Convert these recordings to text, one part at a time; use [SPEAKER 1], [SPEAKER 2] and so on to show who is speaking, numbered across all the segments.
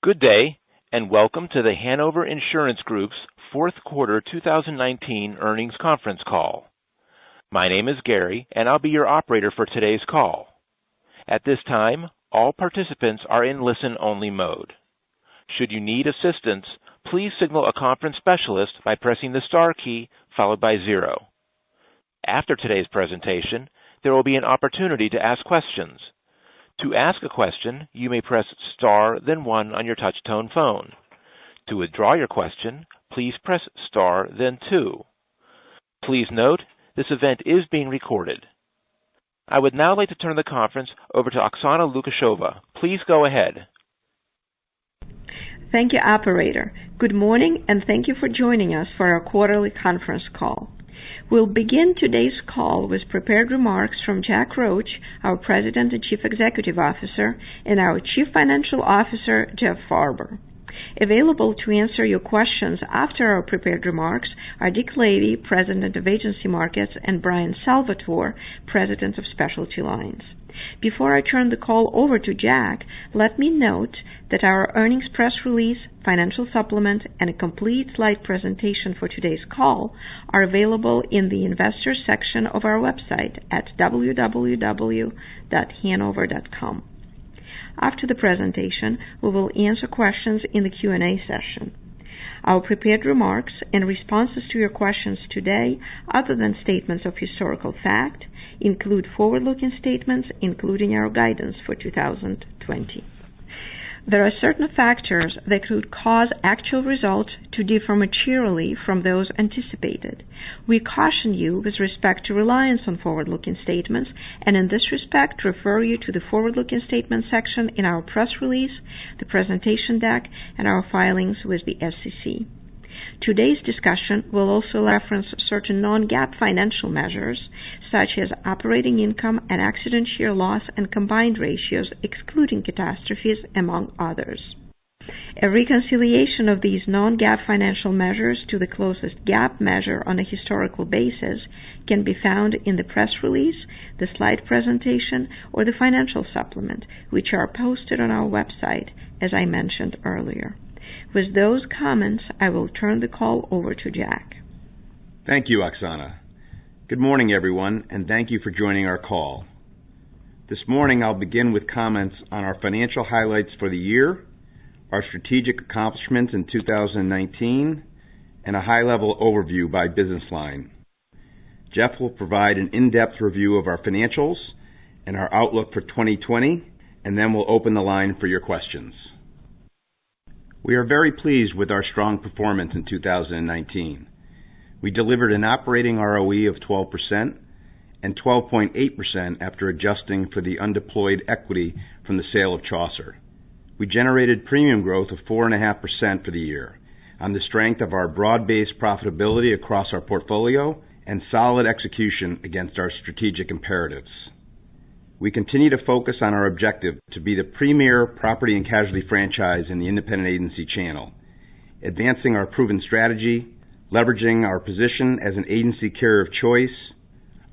[SPEAKER 1] Good day, and welcome to the Hanover Insurance Group's fourth quarter 2019 earnings conference call. My name is Gary, and I'll be your operator for today's call. At this time, all participants are in listen-only mode. Should you need assistance, please signal a conference specialist by pressing the star key followed by 0. After today's presentation, there will be an opportunity to ask questions. To ask a question, you may press star then 1 on your touch-tone phone. To withdraw your question, please press star then 2. Please note, this event is being recorded. I would now like to turn the conference over to Oksana Lukasheva. Please go ahead.
[SPEAKER 2] Thank you, operator. Good morning, and thank you for joining us for our quarterly conference call. We'll begin today's call with prepared remarks from Jack Roche, our President and Chief Executive Officer, and our Chief Financial Officer, Jeff Farber. Available to answer your questions after our prepared remarks are Dick Lavey, President of Agency Markets, and Brian Salvatore, President of Specialty Lines. Before I turn the call over to Jack, let me note that our earnings press release, financial supplement, and a complete slide presentation for today's call are available in the Investors section of our website at www.hanover.com. After the presentation, we will answer questions in the Q&A session. Our prepared remarks and responses to your questions today, other than statements of historical fact, include forward-looking statements, including our guidance for 2020. There are certain factors that could cause actual results to differ materially from those anticipated. We caution you with respect to reliance on forward-looking statements, and in this respect refer you to the forward-looking statements section in our press release, the presentation deck, and our filings with the SEC. Today's discussion will also reference certain non-GAAP financial measures, such as operating income and accident year loss and combined ratios, excluding catastrophes, among others. A reconciliation of these non-GAAP financial measures to the closest GAAP measure on a historical basis can be found in the press release, the slide presentation, or the financial supplement, which are posted on our website, as I mentioned earlier. With those comments, I will turn the call over to Jack.
[SPEAKER 3] Thank you, Oksana. Good morning, everyone, and thank you for joining our call. This morning, I'll begin with comments on our financial highlights for the year, our strategic accomplishments in 2019, and a high-level overview by business line. Jeff will provide an in-depth review of our financials and our outlook for 2020, and then we'll open the line for your questions. We are very pleased with our strong performance in 2019. We delivered an operating ROE of 12% and 12.8% after adjusting for the undeployed equity from the sale of Chaucer. We generated premium growth of 4.5% for the year on the strength of our broad-based profitability across our portfolio and solid execution against our strategic imperatives. We continue to focus on our objective to be the premier property and casualty franchise in the independent agency channel, advancing our proven strategy, leveraging our position as an agency carrier of choice,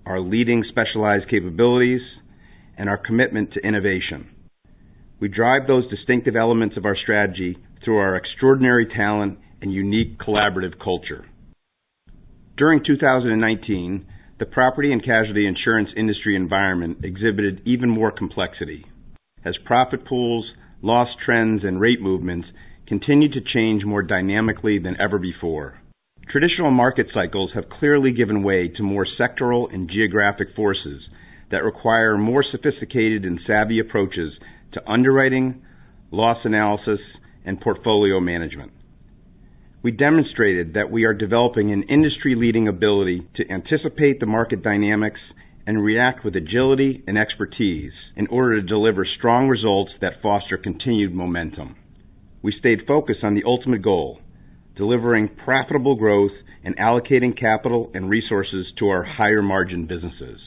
[SPEAKER 3] our leading specialized capabilities, and our commitment to innovation. We drive those distinctive elements of our strategy through our extraordinary talent and unique collaborative culture. During 2019, the property and casualty insurance industry environment exhibited even more complexity, as profit pools, loss trends, and rate movements continued to change more dynamically than ever before. Traditional market cycles have clearly given way to more sectoral and geographic forces that require more sophisticated and savvy approaches to underwriting, loss analysis, and portfolio management. We demonstrated that we are developing an industry-leading ability to anticipate the market dynamics and react with agility and expertise in order to deliver strong results that foster continued momentum. We stayed focused on the ultimate goal, delivering profitable growth and allocating capital and resources to our higher margin businesses.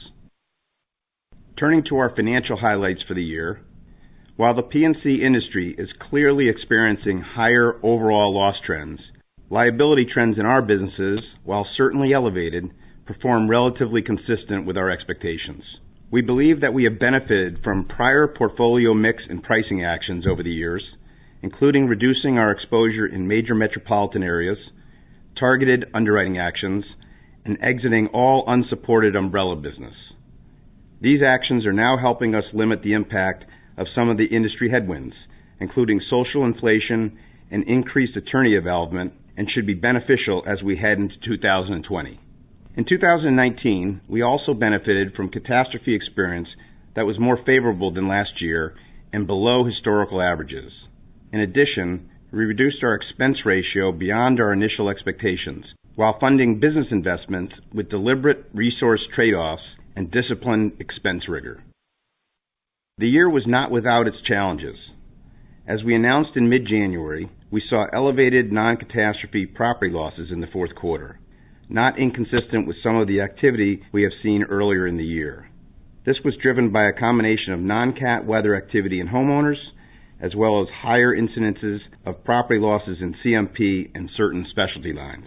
[SPEAKER 3] Turning to our financial highlights for the year, while the P&C industry is clearly experiencing higher overall loss trends, liability trends in our businesses, while certainly elevated, perform relatively consistent with our expectations. We believe that we have benefited from prior portfolio mix and pricing actions over the years, including reducing our exposure in major metropolitan areas, targeted underwriting actions, and exiting all unsupported umbrella business. These actions are now helping us limit the impact of some of the industry headwinds, including social inflation and increased attorney involvement, and should be beneficial as we head into 2020. In 2019, we also benefited from catastrophe experience that was more favorable than last year and below historical averages. In addition, we reduced our expense ratio beyond our initial expectations, while funding business investments with deliberate resource trade-offs and disciplined expense rigor. The year was not without its challenges. As we announced in mid-January, we saw elevated non-catastrophe property losses in the fourth quarter, not inconsistent with some of the activity we have seen earlier in the year. This was driven by a combination of non-cat weather activity in homeowners, as well as higher incidences of property losses in CMP and certain specialty lines.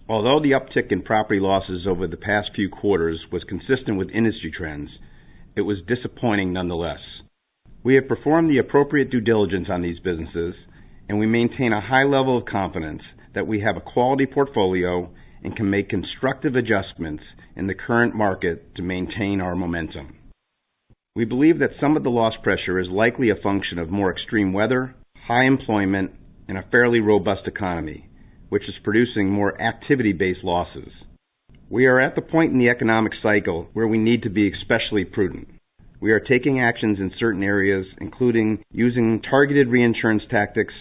[SPEAKER 3] Although the uptick in property losses over the past few quarters was consistent with industry trends, it was disappointing nonetheless. We have performed the appropriate due diligence on these businesses, and we maintain a high level of confidence that we have a quality portfolio and can make constructive adjustments in the current market to maintain our momentum. We believe that some of the loss pressure is likely a function of more extreme weather, high employment, and a fairly robust economy, which is producing more activity-based losses. We are at the point in the economic cycle where we need to be especially prudent. We are taking actions in certain areas, including using targeted reinsurance tactics,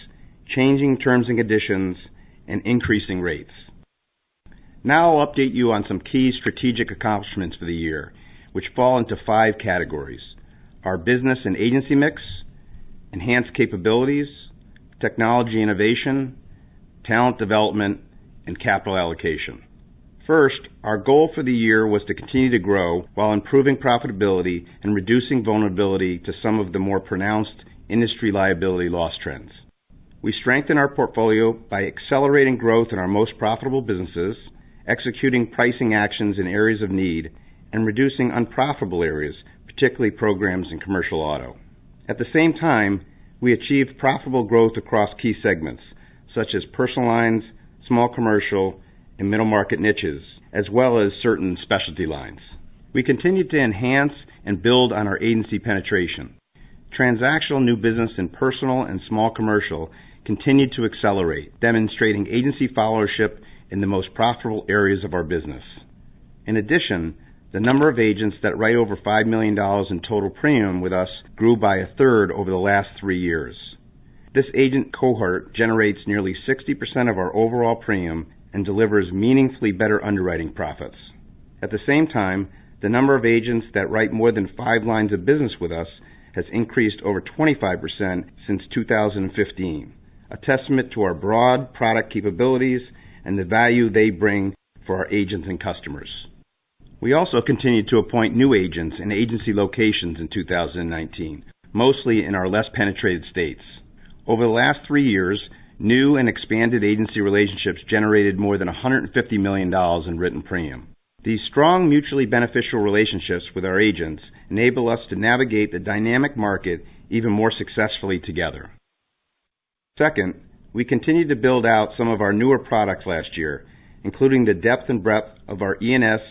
[SPEAKER 3] changing terms and conditions, and increasing rates. Now I'll update you on some key strategic accomplishments for the year, which fall into 5 categories: our business and agency mix, enhanced capabilities, technology innovation, talent development, and capital allocation. First, our goal for the year was to continue to grow while improving profitability and reducing vulnerability to some of the more pronounced industry liability loss trends. We strengthened our portfolio by accelerating growth in our most profitable businesses, executing pricing actions in areas of need, and reducing unprofitable areas, particularly programs in commercial auto. At the same time, we achieved profitable growth across key segments, such as personal lines, small commercial, and middle market niches, as well as certain specialty lines. We continued to enhance and build on our agency penetration. Transactional new business in personal and small commercial continued to accelerate, demonstrating agency followership in the most profitable areas of our business. In addition, the number of agents that write over $5 million in total premium with us grew by a third over the last 3 years. This agent cohort generates nearly 60% of our overall premium and delivers meaningfully better underwriting profits. At the same time, the number of agents that write more than 5 lines of business with us has increased over 25% since 2015, a testament to our broad product capabilities and the value they bring for our agents and customers. We also continued to appoint new agents in agency locations in 2019, mostly in our less penetrated states. Over the last 3 years, new and expanded agency relationships generated more than $150 million in written premium. These strong, mutually beneficial relationships with our agents enable us to navigate the dynamic market even more successfully together. Second, we continued to build out some of our newer products last year, including the depth and breadth of our E&S,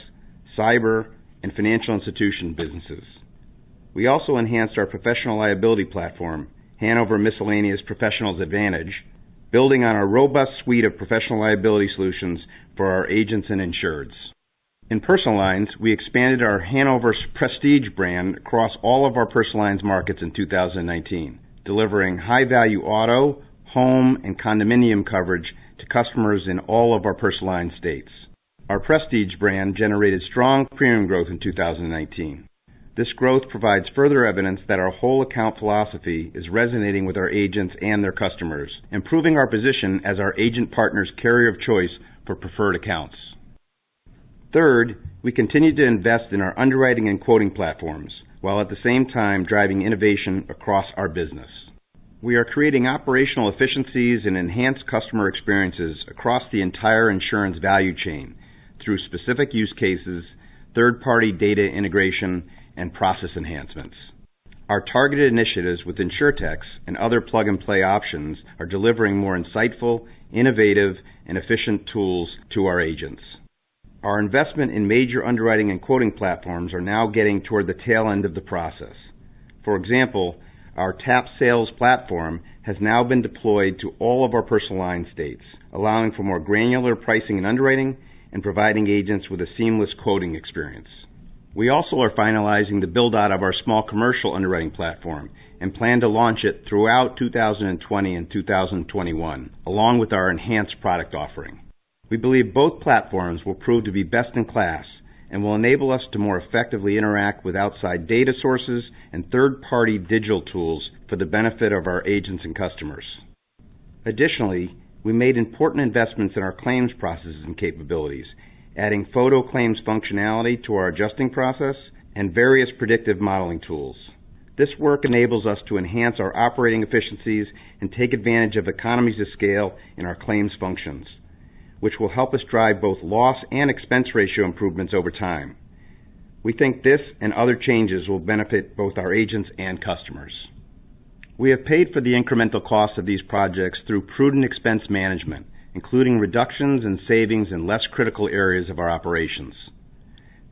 [SPEAKER 3] cyber, and financial institution businesses. We also enhanced our professional liability platform, Hanover Miscellaneous Professionals Advantage, building on our robust suite of professional liability solutions for our agents and insureds. In personal lines, we expanded our Hanover Prestige brand across all of our personal lines markets in 2019, delivering high-value auto, home, and condominium coverage to customers in all of our personal lines states. Our Prestige brand generated strong premium growth in 2019. This growth provides further evidence that our whole account philosophy is resonating with our agents and their customers, improving our position as our agent partners' carrier of choice for preferred accounts. Third, we continue to invest in our underwriting and quoting platforms, while at the same time driving innovation across our business. We are creating operational efficiencies and enhanced customer experiences across the entire insurance value chain through specific use cases, third-party data integration, and process enhancements. Our targeted initiatives with InsurTechs and other plug-and-play options are delivering more insightful, innovative, and efficient tools to our agents. Our investment in major underwriting and quoting platforms are now getting toward the tail end of the process. For example, our TAP sales platform has now been deployed to all of our personal line states, allowing for more granular pricing and underwriting and providing agents with a seamless quoting experience. We also are finalizing the build-out of our small commercial underwriting platform and plan to launch it throughout 2020 and 2021, along with our enhanced product offering. We believe both platforms will prove to be best in class and will enable us to more effectively interact with outside data sources and third-party digital tools for the benefit of our agents and customers. Additionally, we made important investments in our claims processes and capabilities, adding photo claims functionality to our adjusting process and various predictive modeling tools. This work enables us to enhance our operating efficiencies and take advantage of economies of scale in our claims functions, which will help us drive both loss and expense ratio improvements over time. We think this and other changes will benefit both our agents and customers. We have paid for the incremental costs of these projects through prudent expense management, including reductions and savings in less critical areas of our operations.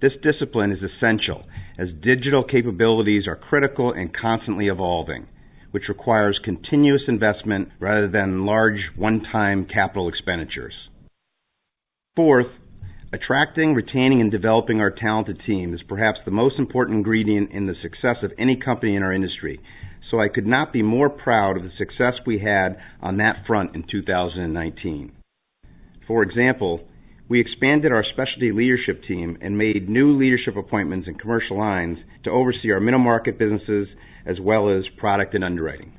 [SPEAKER 3] This discipline is essential as digital capabilities are critical and constantly evolving, which requires continuous investment rather than large one-time capital expenditures. Fourth, attracting, retaining, and developing our talented team is perhaps the most important ingredient in the success of any company in our industry, so I could not be more proud of the success we had on that front in 2019. For example, we expanded our specialty leadership team and made new leadership appointments in commercial lines to oversee our middle market businesses as well as product and underwriting.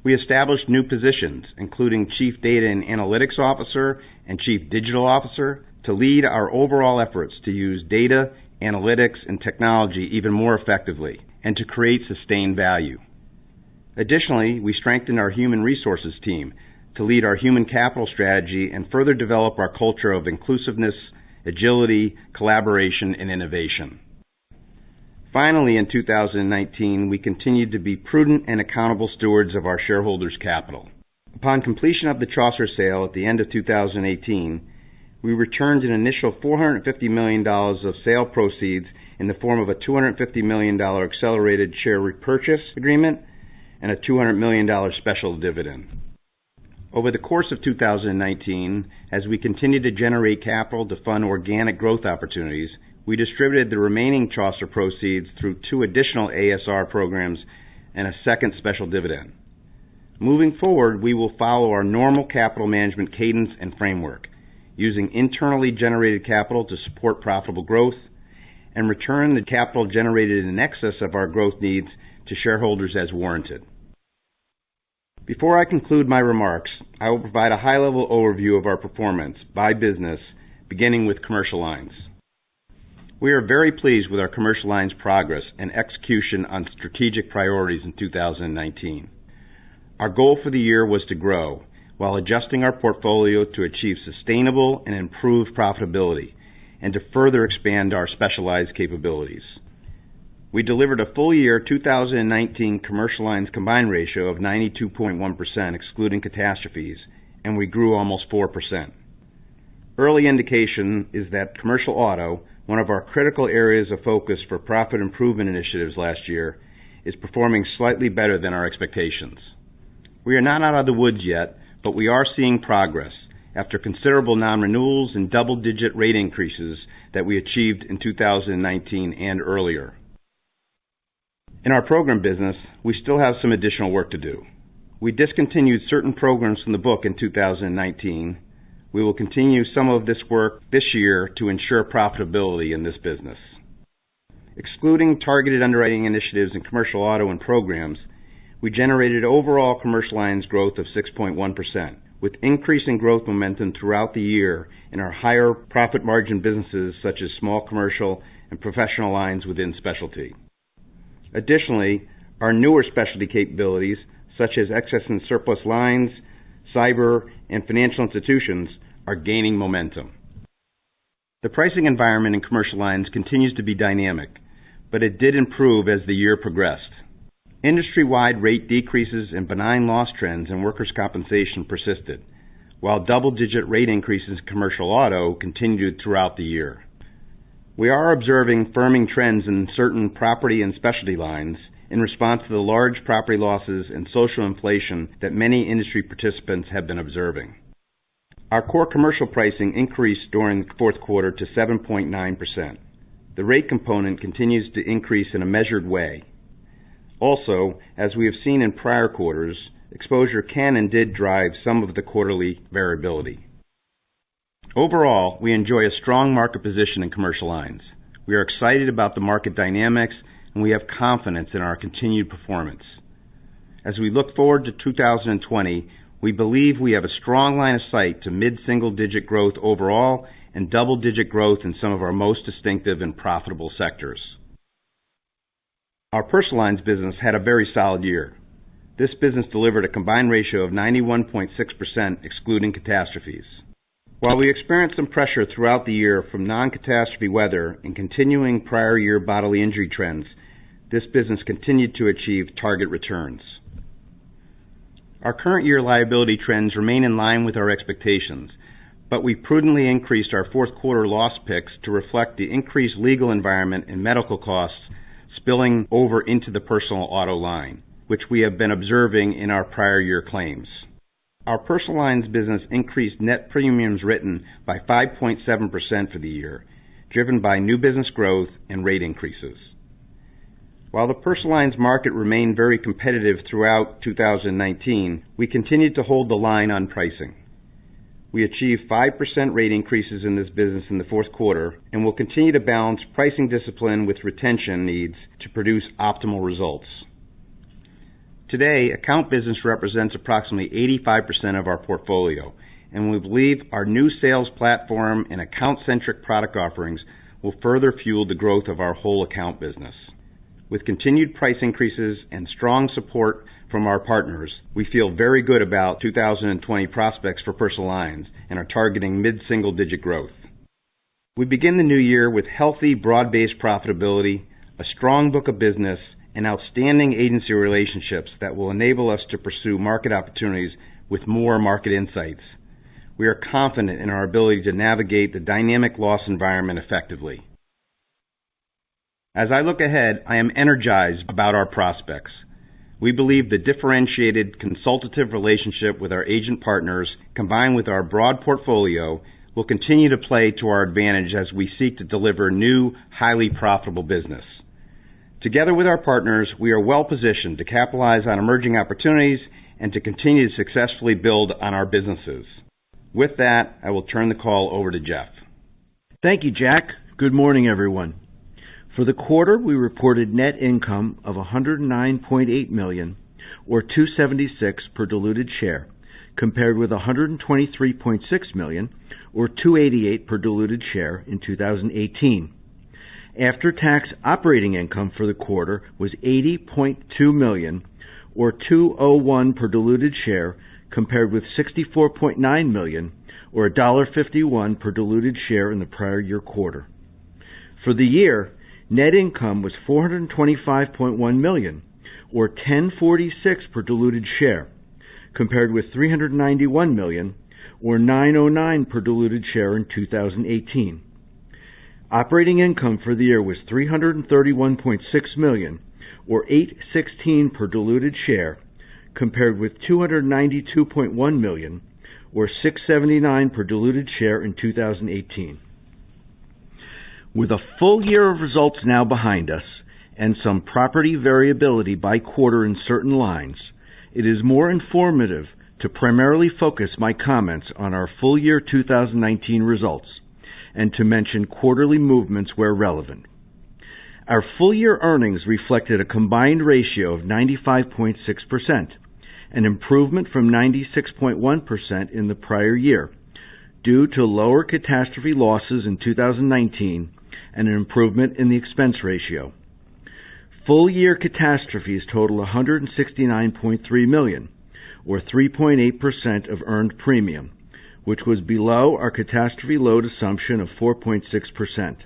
[SPEAKER 3] We established new positions, including Chief Data and Analytics Officer and Chief Digital Officer, to lead our overall efforts to use data, analytics, and technology even more effectively and to create sustained value. Additionally, we strengthened our human resources team to lead our human capital strategy and further develop our culture of inclusiveness, agility, collaboration, and innovation. Finally, in 2019, we continued to be prudent and accountable stewards of our shareholders' capital. Upon completion of the Chaucer sale at the end of 2018, we returned an initial $450 million of sale proceeds in the form of a $250 million accelerated share repurchase agreement and a $200 million special dividend. Over the course of 2019, as we continued to generate capital to fund organic growth opportunities, we distributed the remaining Chaucer proceeds through 2 additional ASR programs and a second special dividend. Moving forward, we will follow our normal capital management cadence and framework, using internally generated capital to support profitable growth and return the capital generated in excess of our growth needs to shareholders as warranted. Before I conclude my remarks, I will provide a high-level overview of our performance by business, beginning with commercial lines. We are very pleased with our commercial lines progress and execution on strategic priorities in 2019. Our goal for the year was to grow while adjusting our portfolio to achieve sustainable and improved profitability and to further expand our specialized capabilities. We delivered a full year 2019 commercial lines combined ratio of 92.1% excluding catastrophes, and we grew almost 4%. Early indication is that commercial auto, one of our critical areas of focus for profit improvement initiatives last year, is performing slightly better than our expectations. We are not out of the woods yet, but we are seeing progress after considerable non-renewals and double-digit rate increases that we achieved in 2019 and earlier. In our program business, we still have some additional work to do. We discontinued certain programs from the book in 2019. We will continue some of this work this year to ensure profitability in this business. Excluding targeted underwriting initiatives in commercial auto and programs, we generated overall commercial lines growth of 6.1%, with increasing growth momentum throughout the year in our higher profit margin businesses such as small commercial and professional lines within specialty. Additionally, our newer specialty capabilities, such as excess and surplus lines, cyber, and financial institutions, are gaining momentum. The pricing environment in commercial lines continues to be dynamic, but it did improve as the year progressed. Industry-wide rate decreases and benign loss trends in workers' compensation persisted, while double-digit rate increases in commercial auto continued throughout the year. We are observing firming trends in certain property and specialty lines in response to the large property losses and social inflation that many industry participants have been observing. Our core commercial pricing increased during the fourth quarter to 7.9%. The rate component continues to increase in a measured way. Also, as we have seen in prior quarters, exposure can and did drive some of the quarterly variability. Overall, we enjoy a strong market position in commercial lines. We are excited about the market dynamics, and we have confidence in our continued performance. As we look forward to 2020, we believe we have a strong line of sight to mid-single-digit growth overall and double-digit growth in some of our most distinctive and profitable sectors. Our personal lines business had a very solid year. This business delivered a combined ratio of 91.6% excluding catastrophes. While we experienced some pressure throughout the year from non-catastrophe weather and continuing prior year bodily injury trends, this business continued to achieve target returns. Our current year liability trends remain in line with our expectations, but we prudently increased our fourth quarter loss picks to reflect the increased legal environment and medical costs spilling over into the personal auto line, which we have been observing in our prior year claims. Our personal lines business increased net premiums written by 5.7% for the year, driven by new business growth and rate increases. While the personal lines market remained very competitive throughout 2019, we continued to hold the line on pricing. We achieved 5% rate increases in this business in the fourth quarter and will continue to balance pricing discipline with retention needs to produce optimal results. Today, account business represents approximately 85% of our portfolio, and we believe our new sales platform and account-centric product offerings will further fuel the growth of our whole account business. With continued price increases and strong support from our partners, we feel very good about 2020 prospects for personal lines and are targeting mid-single-digit growth. We begin the new year with healthy, broad-based profitability, a strong book of business, and outstanding agency relationships that will enable us to pursue market opportunities with more market insights. We are confident in our ability to navigate the dynamic loss environment effectively. As I look ahead, I am energized about our prospects. We believe the differentiated consultative relationship with our agent partners, combined with our broad portfolio, will continue to play to our advantage as we seek to deliver new, highly profitable business. Together with our partners, we are well positioned to capitalize on emerging opportunities and to continue to successfully build on our businesses. With that, I will turn the call over to Jeff.
[SPEAKER 4] Thank you, Jack. Good morning, everyone. For the quarter, we reported net income of $109.8 million, or $2.76 per diluted share, compared with $123.6 million, or $2.88 per diluted share in 2018. After-tax operating income for the quarter was $80.2 million, or $2.01 per diluted share, compared with $64.9 million, or $1.51 per diluted share in the prior year quarter. For the year, net income was $425.1 million, or $10.46 per diluted share, compared with $391 million, or $9.09 per diluted share in 2018. Operating income for the year was $331.6 million, or $8.16 per diluted share, compared with $292.1 million, or $6.79 per diluted share in 2018. With a full year of results now behind us and some property variability by quarter in certain lines, it is more informative to primarily focus my comments on our full year 2019 results and to mention quarterly movements where relevant. Our full-year earnings reflected a combined ratio of 95.6%, an improvement from 96.1% in the prior year, due to lower catastrophe losses in 2019 and an improvement in the expense ratio. Full-year catastrophes totaled $169.3 million, or 3.8% of earned premium, which was below our catastrophe load assumption of 4.6%.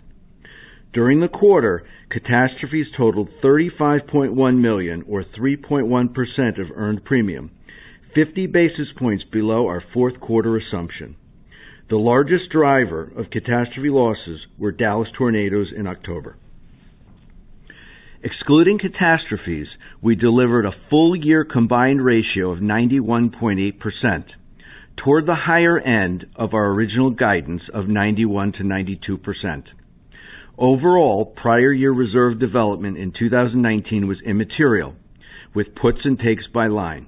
[SPEAKER 4] During the quarter, catastrophes totaled $35.1 million, or 3.1% of earned premium, 50 basis points below our fourth quarter assumption. The largest driver of catastrophe losses were Dallas tornadoes in October. Excluding catastrophes, we delivered a full-year combined ratio of 91.8%, toward the higher end of our original guidance of 91 to 92%. Overall, prior year reserve development in 2019 was immaterial, with puts and takes by line.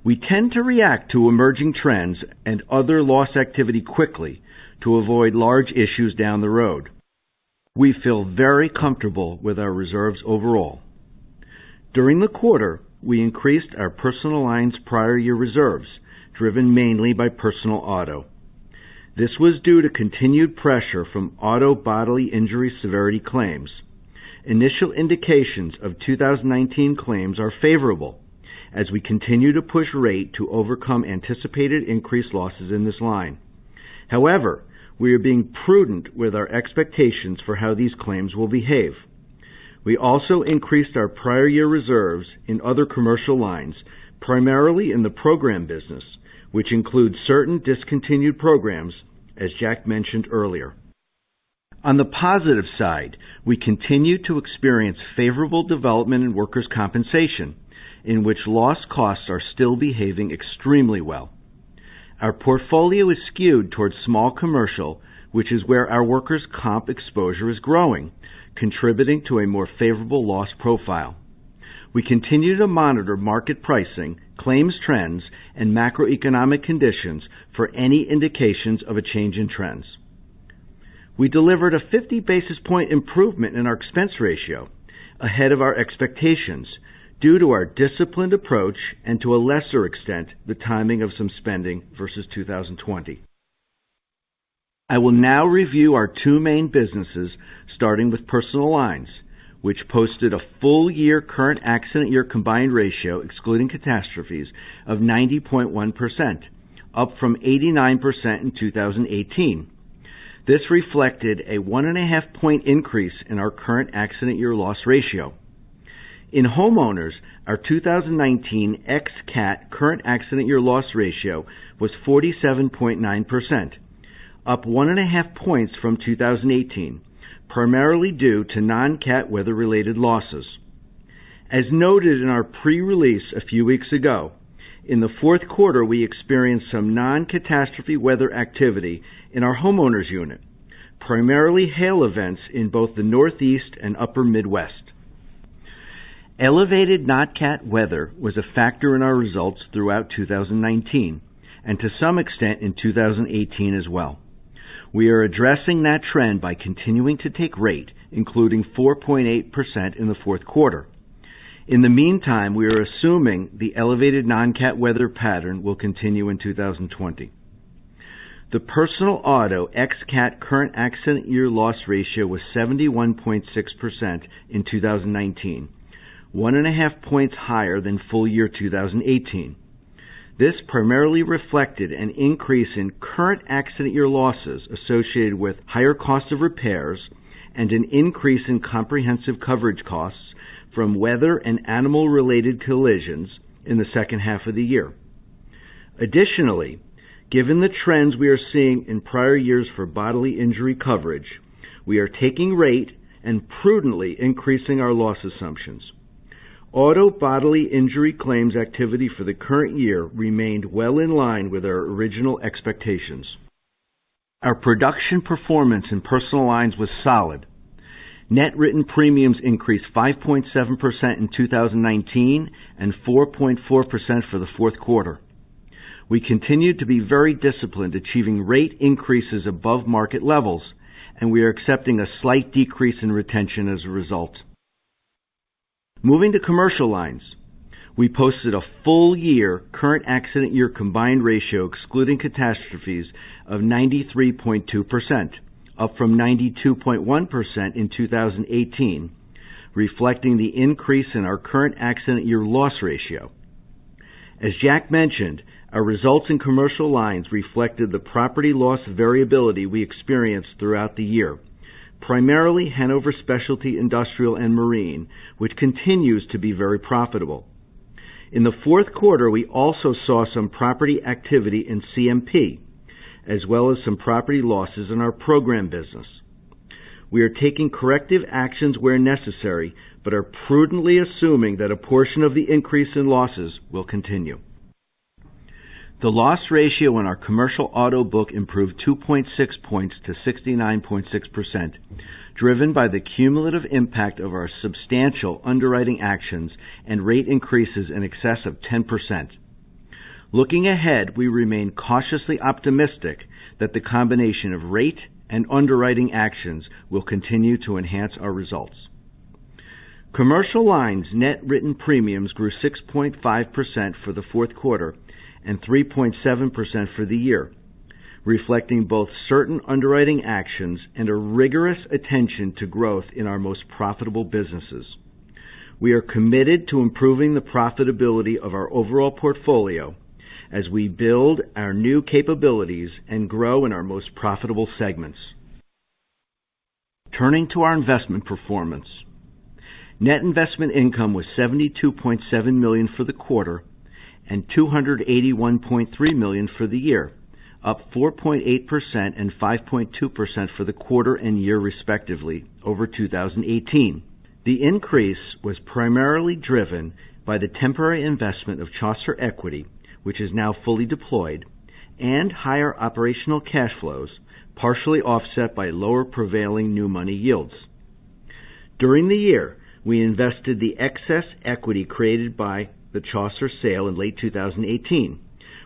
[SPEAKER 4] We tend to react to emerging trends and other loss activity quickly to avoid large issues down the road. We feel very comfortable with our reserves overall. During the quarter, we increased our personal lines prior year reserves, driven mainly by personal auto. This was due to continued pressure from auto bodily injury severity claims. Initial indications of 2019 claims are favorable as we continue to push rate to overcome anticipated increased losses in this line. However, we are being prudent with our expectations for how these claims will behave. We also increased our prior year reserves in other commercial lines, primarily in the program business, which includes certain discontinued programs, as Jack mentioned earlier. On the positive side, we continue to experience favorable development in workers' compensation, in which loss costs are still behaving extremely well. Our portfolio is skewed towards small commercial, which is where our workers' comp exposure is growing, contributing to a more favorable loss profile. We continue to monitor market pricing, claims trends, and macroeconomic conditions for any indications of a change in trends. We delivered a 50 basis point improvement in our expense ratio, ahead of our expectations, due to our disciplined approach and, to a lesser extent, the timing of some spending versus 2020. I will now review our two main businesses, starting with personal lines, which posted a full-year current accident year combined ratio, excluding catastrophes, of 90.1%, up from 89% in 2018. This reflected a 1.5-point increase in our current accident year loss ratio. In homeowners, our 2019 ex-cat current accident year loss ratio was 47.9%, up 1.5 points from 2018, primarily due to non-cat weather-related losses. As noted in our pre-release a few weeks ago, in the fourth quarter we experienced some non-catastrophe weather activity in our homeowners unit, primarily hail events in both the Northeast and Upper Midwest. Elevated non-cat weather was a factor in our results throughout 2019, and to some extent in 2018 as well. We are addressing that trend by continuing to take rate, including 4.8% in the fourth quarter. In the meantime, we are assuming the elevated non-cat weather pattern will continue in 2020. The personal auto ex-cat current accident year loss ratio was 71.6% in 2019, 1.5 points higher than full year 2018. This primarily reflected an increase in current accident year losses associated with higher costs of repairs and an increase in comprehensive coverage costs from weather and animal-related collisions in the second half of the year. Additionally, given the trends we are seeing in prior years for bodily injury coverage, we are taking rate and prudently increasing our loss assumptions. Auto bodily injury claims activity for the current year remained well in line with our original expectations. Our production performance in personal lines was solid. Net written premiums increased 5.7% in 2019 and 4.4% for the fourth quarter. We continued to be very disciplined, achieving rate increases above market levels, and we are accepting a slight decrease in retention as a result. Moving to commercial lines, we posted a full-year current accident year combined ratio excluding catastrophes of 93.2%, up from 92.1% in 2018, reflecting the increase in our current accident year loss ratio. As Jack mentioned, our results in commercial lines reflected the property loss variability we experienced throughout the year, primarily Hanover Specialty Industrial and Marine, which continues to be very profitable. In the fourth quarter, we also saw some property activity in CMP, as well as some property losses in our program business. We are taking corrective actions where necessary, but are prudently assuming that a portion of the increase in losses will continue. The loss ratio in our commercial auto book improved 2.6 points to 69.6%, driven by the cumulative impact of our substantial underwriting actions and rate increases in excess of 10%. Looking ahead, we remain cautiously optimistic that the combination of rate and underwriting actions will continue to enhance our results. Commercial lines net written premiums grew 6.5% for the fourth quarter and 3.7% for the year, reflecting both certain underwriting actions and a rigorous attention to growth in our most profitable businesses. We are committed to improving the profitability of our overall portfolio as we build our new capabilities and grow in our most profitable segments. Turning to our investment performance. Net investment income was $72.7 million for the quarter and $281.3 million for the year, up 4.8% and 5.2% for the quarter and year respectively over 2018. The increase was primarily driven by the temporary investment of Chaucer equity, which is now fully deployed, and higher operational cash flows, partially offset by lower prevailing new money yields. During the year, we invested the excess equity created by the Chaucer sale in late 2018,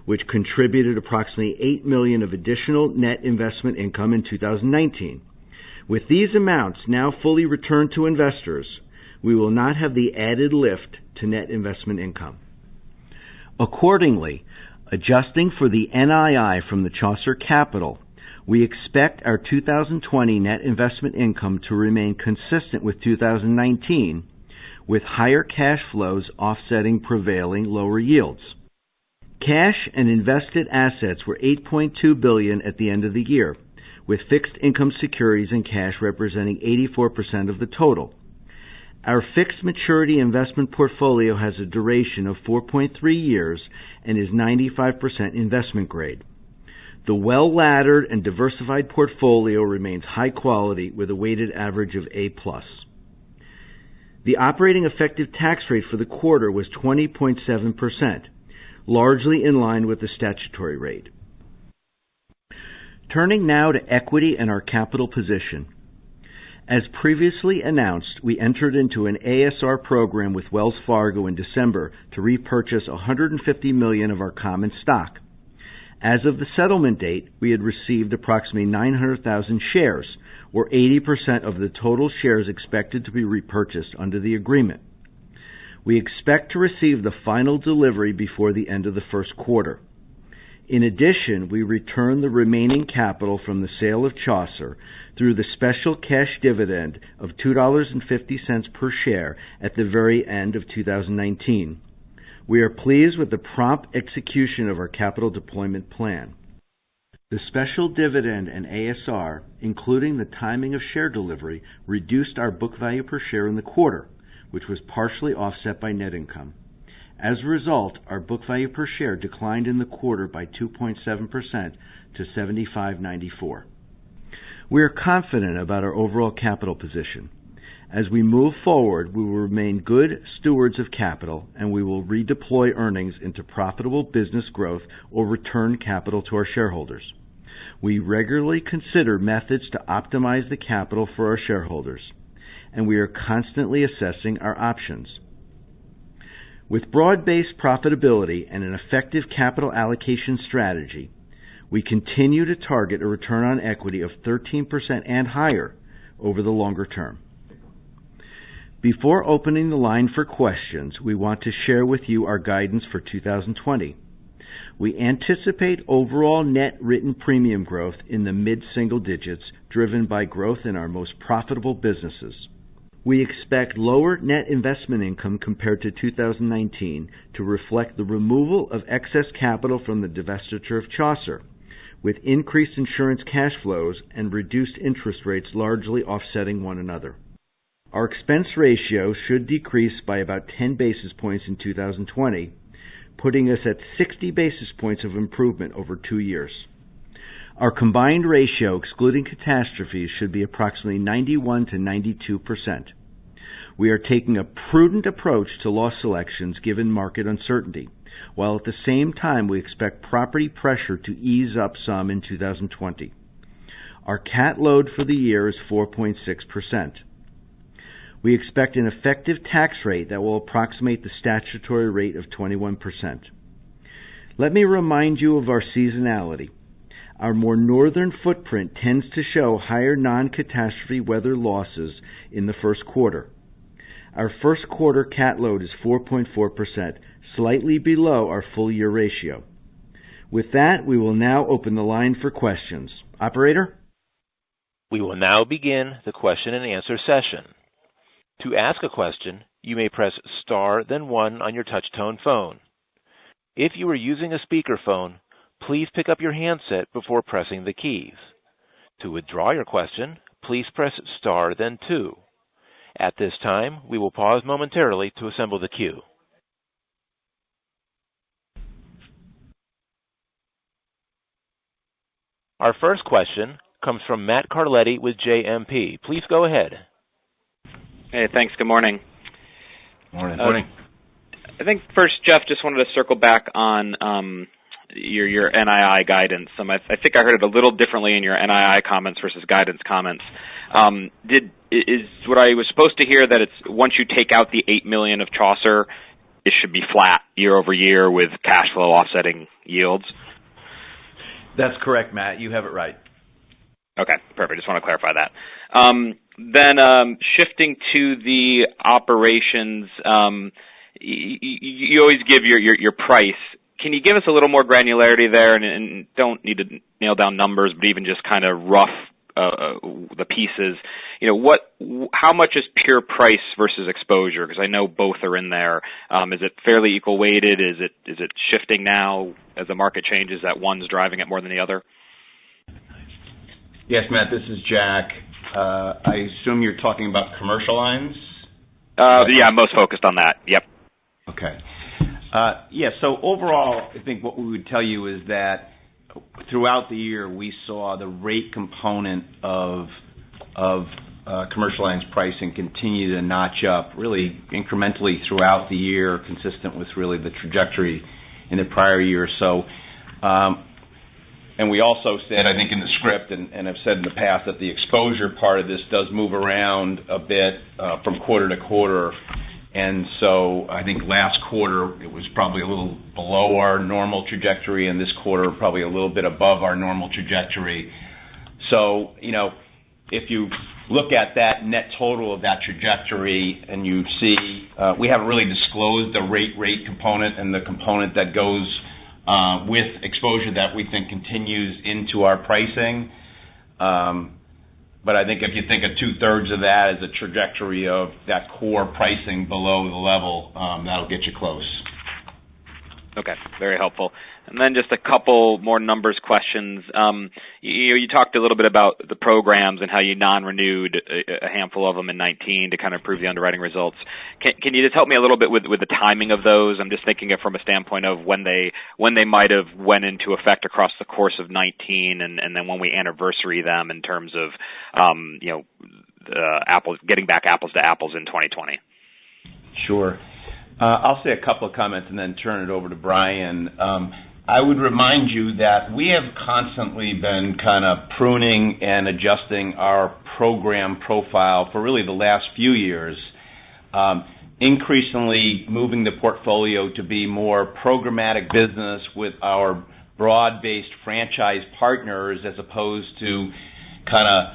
[SPEAKER 4] which contributed approximately $8 million of additional net investment income in 2019. With these amounts now fully returned to investors, we will not have the added lift to net investment income. Accordingly, adjusting for the NII from the Chaucer capital, we expect our 2020 net investment income to remain consistent with 2019, with higher cash flows offsetting prevailing lower yields. Cash and invested assets were $8.2 billion at the end of the year, with fixed income securities and cash representing 84% of the total. Our fixed maturity investment portfolio has a duration of 4.3 years and is 95% investment grade. The well-laddered and diversified portfolio remains high quality with a weighted average of A+. The operating effective tax rate for the quarter was 20.7%, largely in line with the statutory rate. Turning now to equity and our capital position. As previously announced, we entered into an ASR program with Wells Fargo in December to repurchase $150 million of our common stock. As of the settlement date, we had received approximately 900,000 shares, or 80% of the total shares expected to be repurchased under the agreement. We expect to receive the final delivery before the end of the first quarter. In addition, we return the remaining capital from the sale of Chaucer through the special cash dividend of $2.50 per share at the very end of 2019. We are pleased with the prompt execution of our capital deployment plan. The special dividend and ASR, including the timing of share delivery, reduced our book value per share in the quarter, which was partially offset by net income. As a result, our book value per share declined in the quarter by 2.7% to $75.94. We are confident about our overall capital position. As we move forward, we will remain good stewards of capital, and we will redeploy earnings into profitable business growth or return capital to our shareholders. We regularly consider methods to optimize the capital for our shareholders, and we are constantly assessing our options. With broad-based profitability and an effective capital allocation strategy, we continue to target a return on equity of 13% and higher over the longer term. Before opening the line for questions, we want to share with you our guidance for 2020. We anticipate overall net written premium growth in the mid-single digits, driven by growth in our most profitable businesses. We expect lower net investment income compared to 2019 to reflect the removal of excess capital from the divestiture of Chaucer, with increased insurance cash flows and reduced interest rates largely offsetting one another. Our expense ratio should decrease by about 10 basis points in 2020, putting us at 60 basis points of improvement over 2 years. Our combined ratio, excluding catastrophes, should be approximately 91 to 92%. We are taking a prudent approach to loss selections given market uncertainty, while at the same time we expect property pressure to ease up some in 2020. Our cat load for the year is 4.6%. We expect an effective tax rate that will approximate the statutory rate of 21%. Let me remind you of our seasonality. Our more northern footprint tends to show higher non-catastrophe weather losses in the first quarter. Our first quarter cat load is 4.4%, slightly below our full year ratio. With that, we will now open the line for questions. Operator?
[SPEAKER 1] We will now begin the question and answer session. To ask a question, you may press star then one on your touch-tone phone. If you are using a speakerphone, please pick up your handset before pressing the keys. To withdraw your question, please press star then two. At this time, we will pause momentarily to assemble the queue. Our first question comes from Matt Carletti with JMP. Please go ahead.
[SPEAKER 5] Hey, thanks. Good morning.
[SPEAKER 3] Morning.
[SPEAKER 5] I think first, Jeff, just wanted to circle back on your NII guidance. I think I heard it a little differently in your NII comments versus guidance comments. Is what I was supposed to hear that it's once you take out the $8 million of Chaucer, it should be flat year over year with cash flow offsetting yields?
[SPEAKER 3] That's correct, Matt. You have it right.
[SPEAKER 5] Okay, perfect. Just want to clarify that. Then shifting to the operations, you always give your price. Can you give us a little more granularity there, and don't need to nail down numbers, but even just kind of rough the pieces? You know, how much is pure price versus exposure? Because I know both are in there. Is it fairly equal weighted? Is it shifting now as the market changes that one's driving it more than the other?
[SPEAKER 3] Yes, Matt, this is Jack. I assume you're talking about commercial lines?
[SPEAKER 5] Yeah, I'm most focused on that. Yep.
[SPEAKER 3] Okay. So overall, I think what we would tell you is that throughout the year, we saw the rate component of commercial lines pricing continue to notch up really incrementally throughout the year, consistent with really the trajectory in the prior year. So, and we also said, I think in the script, and I've said in the past, that the exposure part of this does move around a bit from quarter to quarter. And so I think last quarter it was probably a little below our normal trajectory, and this quarter probably a little bit above our normal trajectory. So, you know, if you look at that net total of that trajectory and you see, we haven't really disclosed the rate component and the component that goes with exposure that we think continues into our pricing. But I think if you think of 2/3 of that as a trajectory of that core pricing below the level, that'll get you close.
[SPEAKER 5] Okay, very helpful. And then just a couple more numbers questions. You talked a little bit about the programs and how you non-renewed a handful of them in 19 to kind of improve the underwriting results. Can you just help me a little bit with the timing of those? I'm just thinking it from a standpoint of when they might have went into effect across the course of 19, and then when we anniversary them in terms of getting back apples to apples in 2020.
[SPEAKER 3] Sure. I'll say a couple of comments and then turn it over to Brian. I would remind you that we have constantly been kind of pruning and adjusting our program profile for really the last few years, increasingly moving the portfolio to be more programmatic business with our broad-based franchise partners as opposed to kind of,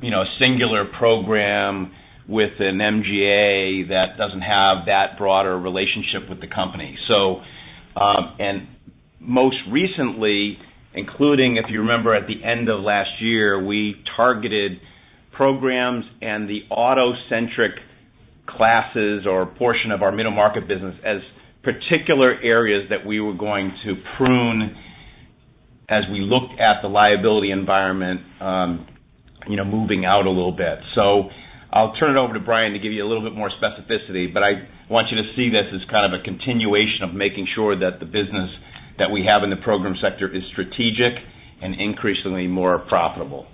[SPEAKER 3] a singular program with an MGA that doesn't have that broader relationship with the company. So, and most recently, including, if you remember, at the end of last year, we targeted programs and the auto-centric classes or portion of our middle market business as particular areas that we were going to prune as we looked at the liability environment, moving out a little bit. So I'll turn it over to Brian to give you a little bit more specificity, but I want you to see this as kind of a continuation of making sure that the business that we have in the program sector is strategic and increasingly more profitable.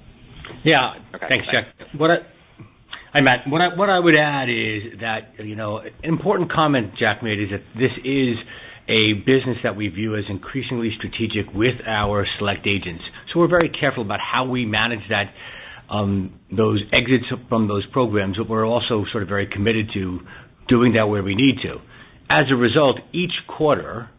[SPEAKER 6] Yeah,
[SPEAKER 5] Okay,
[SPEAKER 6] thanks, Jack. Hi, Matt. What I would add is that, an important comment Jack made is that this is a business that we view as increasingly strategic with our select agents. So we're very careful about how we manage that, those exits from those programs, but we're also sort of very committed to doing that where we need to. As a result, each quarter,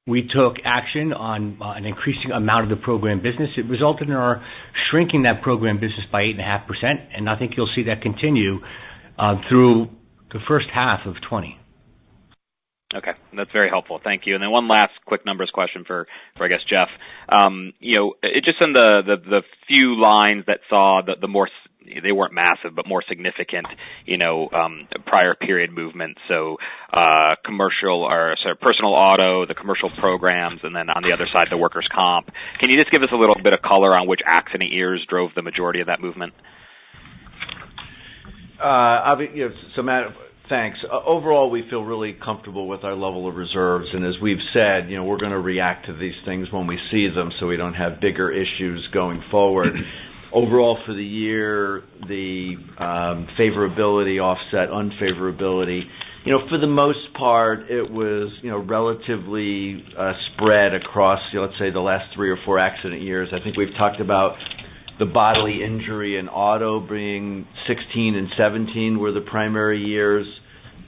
[SPEAKER 6] we took action on an increasing amount of the program business. It resulted in our shrinking that program business by 8.5%, and I think you'll see that continue through the first half of 20.
[SPEAKER 5] Okay, that's very helpful. Thank you. And then one last quick numbers question for I guess Jeff. It just in the few lines that saw the more, they weren't massive, but more significant, prior period movement. So commercial or personal auto, the commercial programs, and then on the other side, the workers' comp. Can you just give us a little bit of color on which accident years drove the majority of that movement?
[SPEAKER 4] So Matt, thanks. Overall, we feel really comfortable with our level of reserves, and as we've said, we're going to react to these things when we see them, so we don't have bigger issues going forward. Overall, for the year, the favorability offset unfavorability. For the most part, it was relatively spread across, let's say, the last 3 or 4 accident years. I think we've talked about the bodily injury and auto being 16 and 17 were the primary years.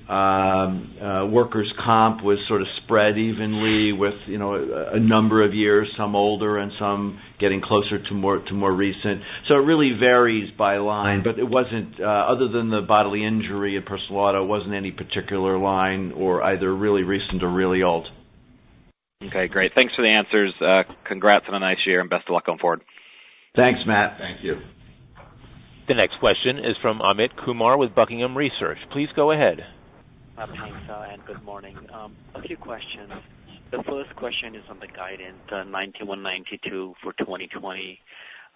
[SPEAKER 4] Workers' comp was sort of spread evenly with a number of years, some older and some getting closer to more recent. So it really varies by line, but it wasn't other than the bodily injury and personal auto, it wasn't any particular line or either really recent or really old.
[SPEAKER 5] Okay, great. Thanks for the answers. Congrats on a nice year and best of luck going forward.
[SPEAKER 3] Thanks, Matt. Thank you.
[SPEAKER 1] The next question is from Amit Kumar with Buckingham Research. Please go ahead.
[SPEAKER 7] Thanks, and good morning. A few questions. The first question is on the guidance, 91.92 for 2020.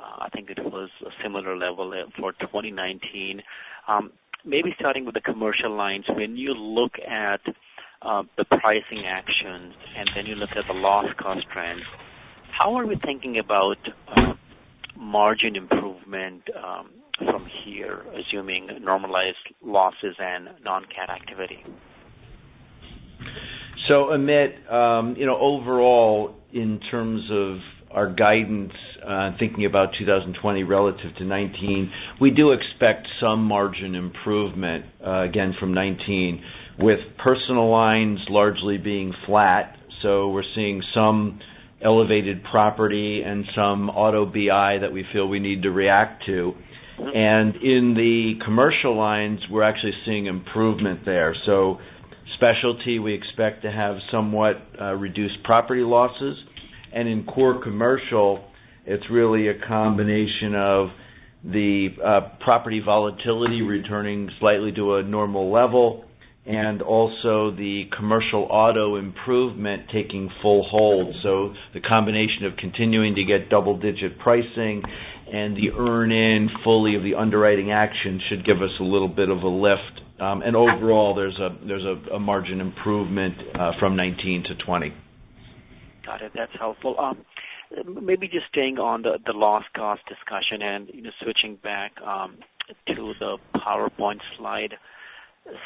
[SPEAKER 7] I think it was a similar level for 2019. Maybe starting with the commercial lines, when you look at the pricing actions and then you look at the loss cost trends, how are we thinking about margin improvement from here, assuming normalized losses and non-cat activity?
[SPEAKER 4] So, Amit, overall, in terms of our guidance, thinking about 2020 relative to 19, we do expect some margin improvement, again, from 19, with personal lines largely being flat. So we're seeing some elevated property and some auto BI that we feel we need to react to. And in the commercial lines, we're actually seeing improvement there. So specialty, we expect to have somewhat reduced property losses. And in core commercial, it's really a combination of the property volatility returning slightly to a normal level, and also the commercial auto improvement taking full hold. So the combination of continuing to get double-digit pricing and the earn-in fully of the underwriting action should give us a little bit of a lift. And overall, there's a margin improvement from 19 to 20.
[SPEAKER 7] Got it. That's helpful. Maybe just staying on the loss cost discussion and switching back to the PowerPoint slide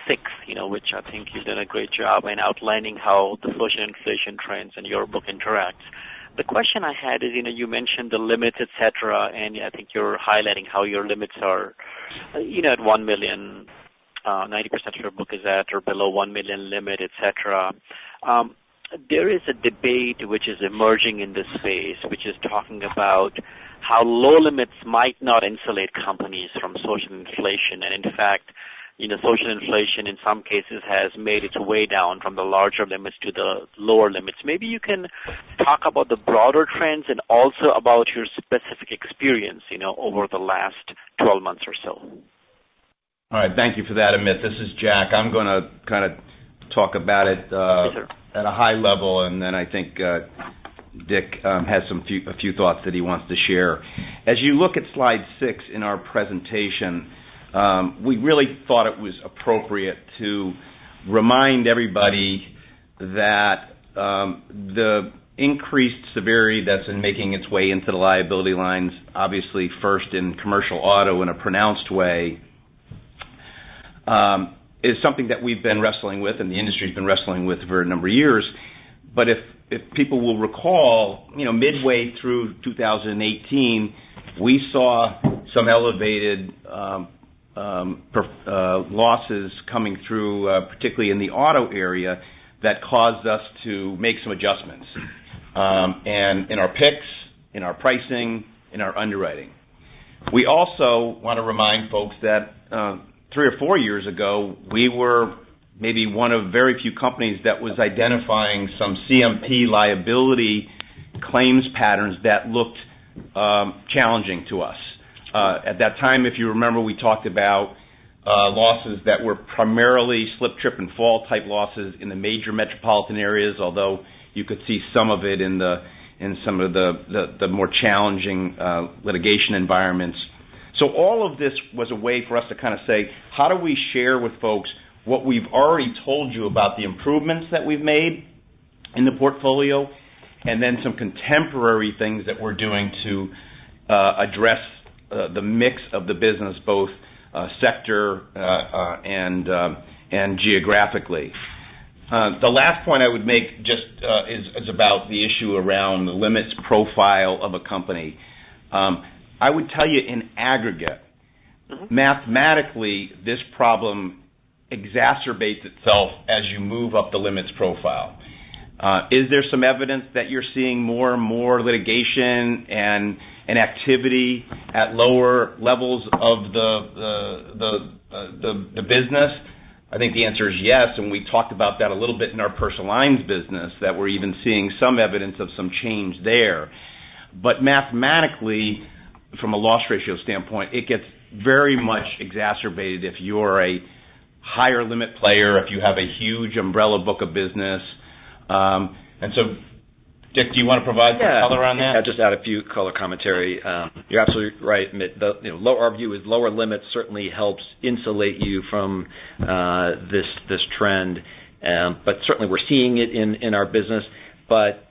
[SPEAKER 7] 6, which I think you've done a great job in outlining how the social inflation trends and your book interacts. The question I had is, you mentioned the limits, et cetera, and I think you're highlighting how your limits are, at 1 million, 90% of your book is at or below 1 million limit, et cetera. There is a debate which is emerging in this space, which is talking about how low limits might not insulate companies from social inflation, and in fact, social inflation in some cases has made its way down from the larger limits to the lower limits. Maybe you can talk about the broader trends and also about your specific experience, over the last 12 months or so.
[SPEAKER 3] All right, thank you for that, Amit. This is Jack. I'm going to kind of talk about it
[SPEAKER 7] Yes, sir.
[SPEAKER 3] at a high level, and then I think Dick has a few thoughts that he wants to share. As you look at slide 6 in our presentation, we really thought it was appropriate to remind everybody that the increased severity that's been making its way into the liability lines, obviously first in commercial auto in a pronounced way, is something that we've been wrestling with and the industry's been wrestling with for a number of years. But if people will recall, midway through 2018, we saw some elevated losses coming through, particularly in the auto area, that caused us to make some adjustments, and in our picks, in our pricing, in our underwriting. We also want to remind folks that 3 or 4 years ago, we were maybe one of very few companies that was identifying some CMP liability claims patterns that looked challenging to us. At that time, if you remember, we talked about losses that were primarily slip, trip, and fall type losses in the major metropolitan areas, although you could see some of it in some of the more challenging litigation environments. So all of this was a way for us to kind of say, how do we share with folks what we've already told you about the improvements that we've made in the portfolio, and then some contemporary things that we're doing to address the mix of the business, both sector and geographically. The last point I would make just is about the issue around the limits profile of a company. I would tell you in aggregate, mathematically, this problem exacerbates itself as you move up the limits profile. Is there some evidence that you're seeing more and more litigation and activity at lower levels of the business? I think the answer is yes, and we talked about that a little bit in our personal lines business, that we're even seeing some evidence of some change there. But mathematically, from a loss ratio standpoint, it gets very much exacerbated if you're a higher limit player, if you have a huge umbrella book of business. And so, Dick, do you want to provide some color on that?
[SPEAKER 8] Yeah, just add a few color commentary. You're absolutely right. Our view is lower limits certainly helps insulate you from this trend, but certainly we're seeing it in our business. But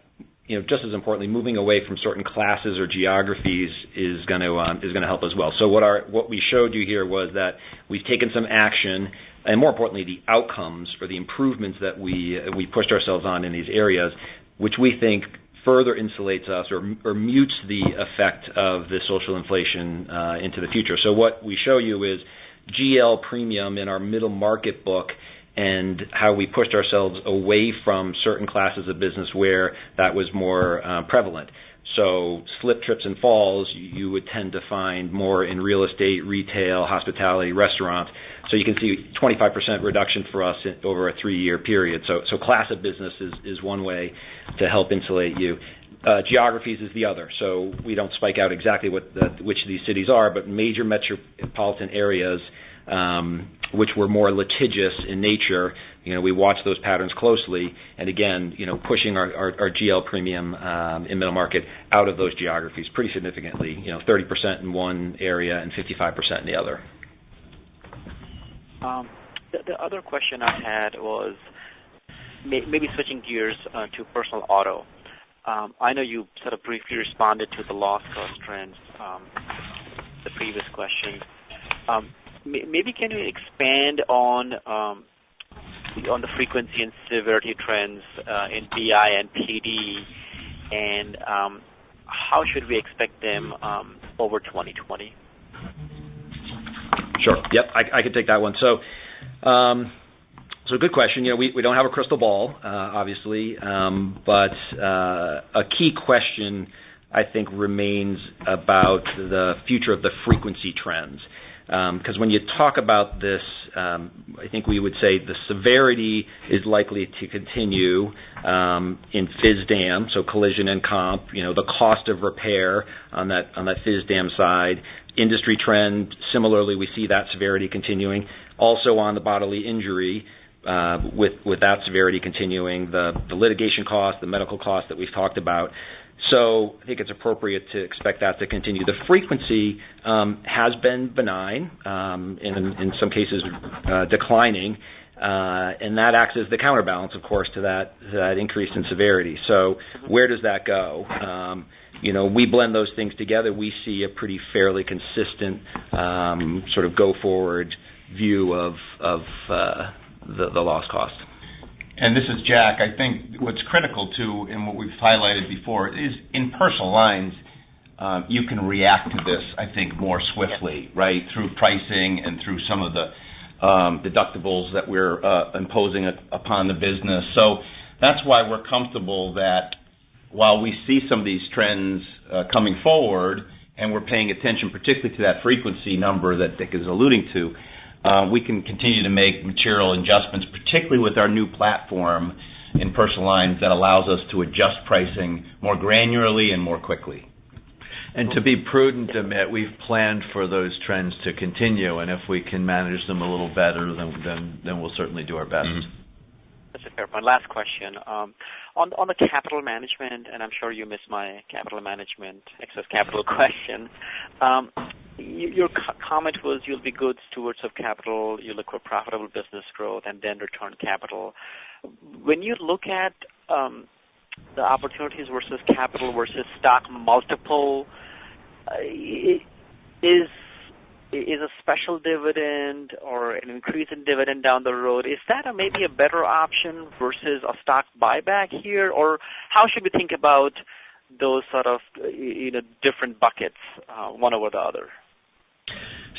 [SPEAKER 8] just as importantly, moving away from certain classes or geographies is going to help as well. So what we showed you here was that we've taken some action, and more importantly, the outcomes or the improvements that we pushed ourselves on in these areas, which we think further insulates us or mutes the effect of the social inflation into the future. So what we show you is GL premium in our middle market book and how we pushed ourselves away from certain classes of business where that was more prevalent. So slip, trips, and falls you would tend to find more in real estate, retail, hospitality, restaurants. So you can see 25% reduction for us over a 3-year period. So class of business is one way to help insulate you. Geographies is the other. So we don't spike out exactly which of these cities are, but major metropolitan areas, which were more litigious in nature, we watch those patterns closely, and again, pushing our GL premium in middle market out of those geographies pretty significantly, 30% in one area and 55% in the other.
[SPEAKER 7] The other question I had was maybe switching gears to personal auto. I know you sort of briefly responded to the loss cost trends, the previous question. Maybe can you expand on the frequency and severity trends in BI and PD, and how should we expect them over 2020?
[SPEAKER 8] Sure. Yep, I could take that one. So good question. We don't have a crystal ball, obviously, but a key question I think remains about the future of the frequency trends. Because when you talk about this, I think we would say the severity is likely to continue in FISDAM, so collision and comp. The cost of repair on that FISDAM side. Industry trend, similarly, we see that severity continuing. Also on the bodily injury, with that severity continuing, the litigation costs, the medical costs that we've talked about. So I think it's appropriate to expect that to continue. The frequency has been benign, in some cases declining, and that acts as the counterbalance, of course, to that increase in severity. So where does that go? We blend those things together. We see a pretty fairly consistent sort of go-forward view of the loss cost.
[SPEAKER 3] And this is Jack. I think what's critical, too, and what we've highlighted before, is in personal lines, you can react to this, I think, more swiftly, right, through pricing and through some of the deductibles that we're imposing upon the business. So that's why we're comfortable that while we see some of these trends coming forward, and we're paying attention particularly to that frequency number that Dick is alluding to, we can continue to make material adjustments, particularly with our new platform in personal lines that allows us to adjust pricing more granularly and more quickly.
[SPEAKER 4] And to be prudent, Amit, we've planned for those trends to continue, and if we can manage them a little better, then we'll certainly do our best.
[SPEAKER 3] Mm-hmm.
[SPEAKER 7] That's a fair point. Last question. On the capital management, and I'm sure you missed my capital management, excess capital question. Your comment was you'll be good stewards of capital, you look for profitable business growth, and then return capital. When you look at the opportunities versus capital versus stock multiple, is a special dividend or an increase in dividend down the road, is that maybe a better option versus a stock buyback here? Or how should we think about those sort of different buckets, one over the other?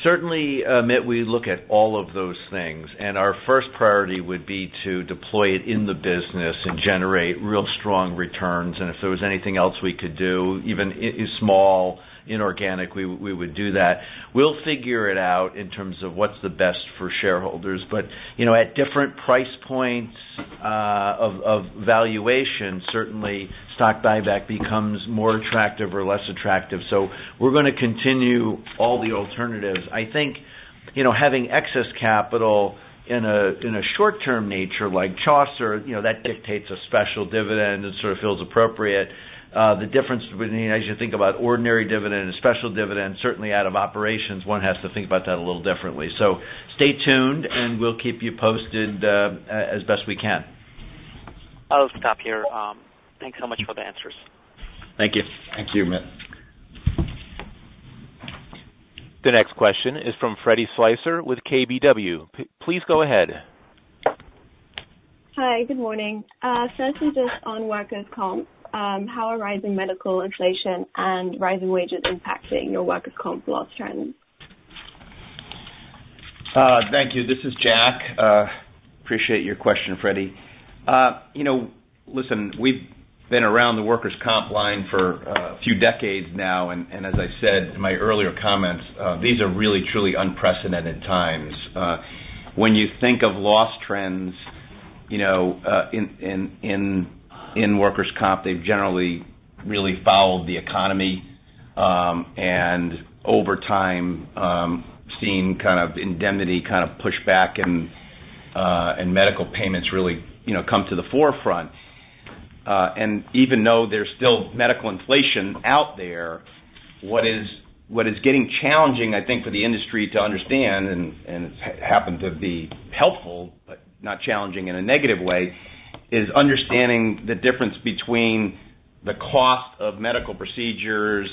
[SPEAKER 4] Certainly, Amit, we look at all of those things, and our first priority would be to deploy it in the business and generate real strong returns. And if there was anything else we could do, even small, inorganic, we would do that. We'll figure it out in terms of what's the best for shareholders. But, at different price points of valuation, certainly stock buyback becomes more attractive or less attractive. So we're going to continue all the alternatives. I think, having excess capital in a short-term nature like Chaucer, that dictates a special dividend and sort of feels appropriate. The difference between, as you think about ordinary dividend and special dividend, certainly out of operations, one has to think about that a little differently. So stay tuned, and we'll keep you posted as best we can.
[SPEAKER 7] I'll stop here. Thanks so much for the answers.
[SPEAKER 8] Thank you.
[SPEAKER 3] Thank you, Mitt.
[SPEAKER 1] The next question is from Freddie Slicer with KBW. Please go ahead.
[SPEAKER 9] Hi, good morning. Firstly, just on workers' comp, how are rising medical inflation and rising wages impacting your workers' comp loss trends?
[SPEAKER 3] Thank you. This is Jack. Appreciate your question, Freddie. Listen, we've been around the workers' comp line for a few decades now, and as I said in my earlier comments, these are really, truly unprecedented times. When you think of loss trends, in workers' comp, they've generally really followed the economy, and over time seen kind of indemnity kind of push back and medical payments really come to the forefront. And even though there's still medical inflation out there, what is getting challenging, I think, for the industry to understand, and it's happened to be helpful, but not challenging in a negative way, is understanding the difference between the cost of medical procedures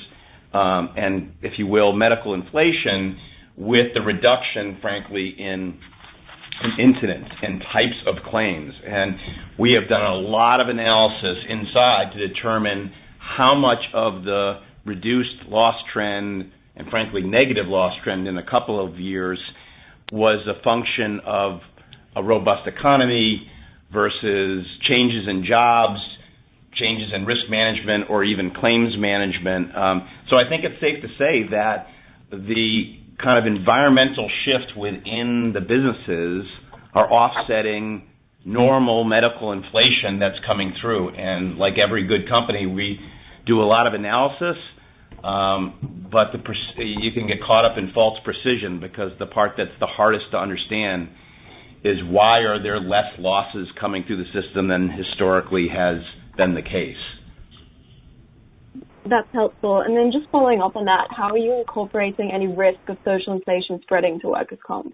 [SPEAKER 3] and, if you will, medical inflation with the reduction, frankly, in incidents and types of claims. And we have done a lot of analysis inside to determine how much of the reduced loss trend and, frankly, negative loss trend in a couple of years was a function of a robust economy versus changes in jobs, changes in risk management, or even claims management. So I think it's safe to say that the kind of environmental shift within the businesses are offsetting normal medical inflation that's coming through. And like every good company, we do a lot of analysis, but you can get caught up in false precision because the part that's the hardest to understand is why are there less losses coming through the system than historically has been the case.
[SPEAKER 9] That's helpful. And then just following up on that, how are you incorporating any risk of social inflation spreading to workers' comp?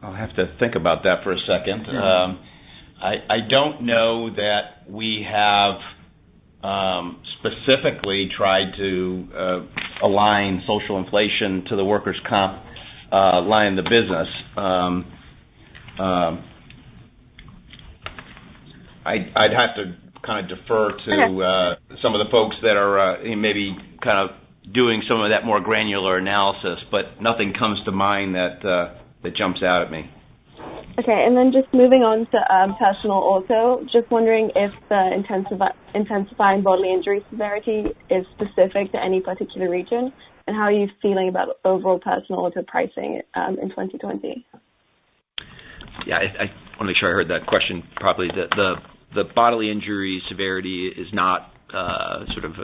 [SPEAKER 3] I'll have to think about that for a second. I don't know that we have specifically tried to align social inflation to the workers' comp line of the business. I'd have to kind of defer to some of the folks that are maybe kind of doing some of that more granular analysis, but nothing comes to mind that jumps out at me.
[SPEAKER 9] Okay, and then just moving on to personal auto, just wondering if the intensifying bodily injury severity is specific to any particular region, and how are you feeling about overall personal auto pricing in 2020?
[SPEAKER 8] Yeah, I want to make sure I heard that question properly. The bodily injury severity is not sort of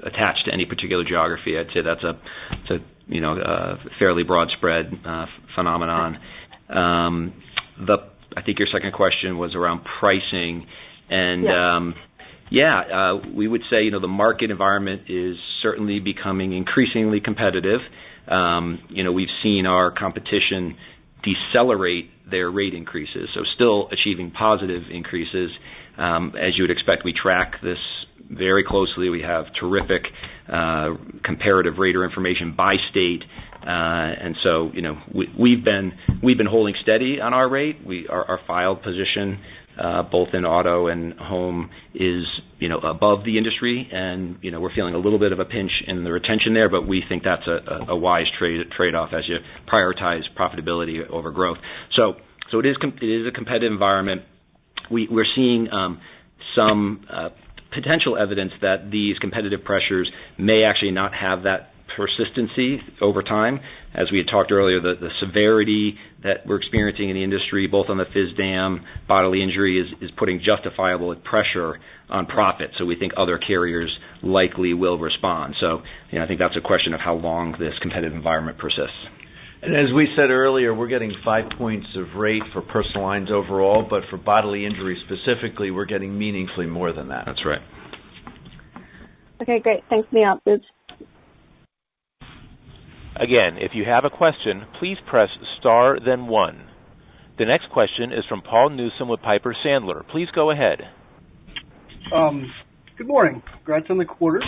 [SPEAKER 8] attached to any particular geography. I'd say that's a fairly broad spread phenomenon. I think your second question was around pricing, and we would say the market environment is certainly becoming increasingly competitive. We've seen our competition decelerate their rate increases, so still achieving positive increases. As you would expect, we track this very closely. We have terrific comparative rater information by state, and so we've been holding steady on our rate. Our filed position both in auto and home is above the industry, and we're feeling a little bit of a pinch in the retention there, but we think that's a wise trade-off as you prioritize profitability over growth. So it is a competitive environment. We're seeing some potential evidence that these competitive pressures may actually not have that persistency over time. As we had talked earlier, the severity that we're experiencing in the industry, both on the FISDAM bodily injury, is putting justifiable pressure on profit. So we think other carriers likely will respond. So I think that's a question of how long this competitive environment persists.
[SPEAKER 4] And as we said earlier, we're getting 5 points of rate for personal lines overall, but for bodily injury specifically, we're getting meaningfully more than that.
[SPEAKER 8] That's right.
[SPEAKER 9] Okay, great. Thanks for the answers.
[SPEAKER 1] Again, if you have a question, please press star then one. The next question is from Paul Newsome with Piper Sandler. Please go ahead.
[SPEAKER 10] Good morning. Congrats on the quarter.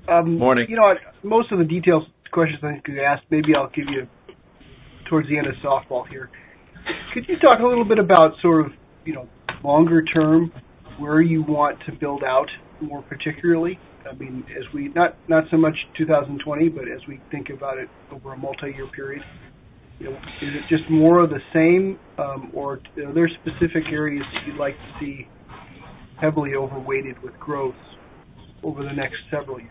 [SPEAKER 3] Morning.
[SPEAKER 10] Most of the details questions I think you asked, maybe I'll give you towards the end of softball here. Could you talk a little bit about sort of, longer term, where you want to build out more particularly? I mean, as we, not so much 2020, but as we think about it over a multi-year period, is it just more of the same, or are there specific areas that you'd like to see heavily overweighted with growth over the next several years?